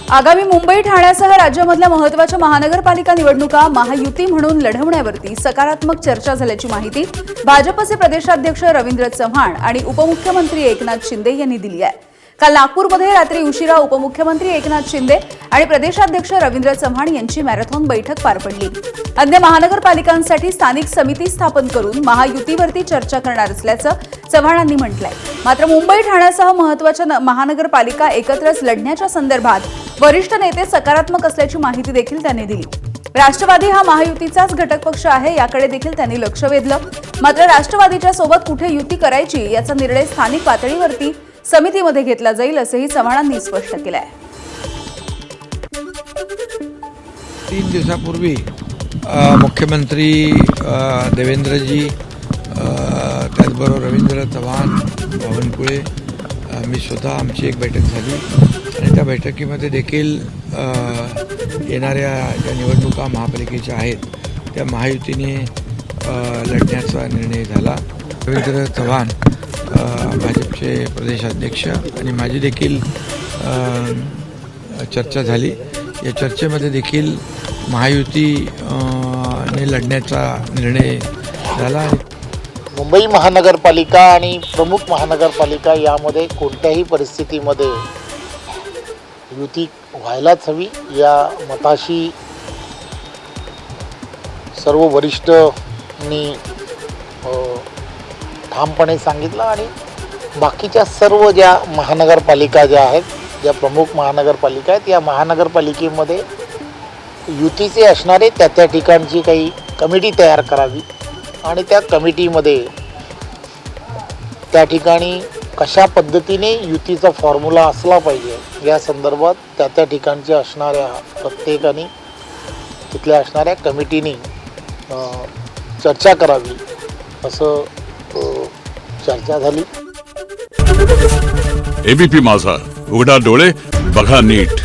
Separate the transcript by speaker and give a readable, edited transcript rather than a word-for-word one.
Speaker 1: आगामी मुंबई ठाण्यासह राज्यामधल्या महत्त्वाच्या महानगरपालिका निवडणुका महायुती म्हणून लढवण्यावरती सकारात्मक चर्चा झाल्याची माहिती भाजपचे प्रदेशाध्यक्ष रवींद्र चव्हाण आणि उपमुख्यमंत्री एकनाथ शिंदे यांनी दिली आहे। काल नागपूरमध्ये रात्री उशिरा उपमुख्यमंत्री एकनाथ शिंदे आणि प्रदेशाध्यक्ष रवींद्र चव्हाण यांची मॅरेथॉन बैठक पार पडली। अन्य महानगरपालिकांसाठी स्थानिक समिती स्थापन करून महायुतीवरती चर्चा करणार असल्याचं चव्हाणांनी म्हटलंय। मात्र मुंबई ठाण्यासह महत्त्वाच्या महानगरपालिका एकत्रच लढण्याच्या संदर्भात वरिष्ठ नेते सकारात्मक असल्याची माहिती देखील त्यांनी दिली। राष्ट्रवादी हा महायुतीचाच घटक पक्ष आहे, याकडे देखील त्यांनी लक्ष वेधलं। मात्र राष्ट्रवादीच्या सोबत कुठे युती करायची याचा निर्णय स्थानिक पातळीवरती समितीमध्ये घेतला जाईल असंही चव्हाणांनी स्पष्ट केलं आहे।
Speaker 2: 3 दिवसापूर्वी मुख्यमंत्री देवेंद्रजी त्याचबरोबर रवींद्र चव्हाण, बावनकुळे, मी स्वतः आमची एक बैठक झाली आणि त्या बैठकीमध्ये देखील येणाऱ्या ज्या निवडणुका महापालिकेच्या आहेत त्या महायुतीने लढण्याचा निर्णय झाला। रवींद्र चव्हाण भाजपचे प्रदेशाध्यक्ष आणि माझी देखील चर्चा झाली। या चर्चेमध्ये देखील महायुतीने लढण्याचा निर्णय झाला।
Speaker 3: मुंबई महानगरपालिका आणि प्रमुख महानगरपालिका यामध्ये कोणत्याही परिस्थितीमध्ये युती व्हायलाच हवी या मताशी सर्व वरिष्ठांनी ठामपणे सांगितलं आणि बाकीच्या सर्व ज्या महानगरपालिका ज्या आहेत, ज्या प्रमुख महानगरपालिका आहेत, या महानगरपालिकेमध्ये युतीचे असणारे त्या ठिकाणची काही कमिटी तयार करावी आणि त्या कमिटीमध्ये त्या ठिकाणी कशा पद्धतीने युतीचा फॉर्म्युला असला पाहिजे या संदर्भात त्या ठिकाणचे असणाऱ्या प्रत्येकाने तिथल्या असणाऱ्या कमिटीने चर्चा करावी असं चर्चा झाली।
Speaker 4: एबीपी माझा, उघडा डोळे बघा नीट।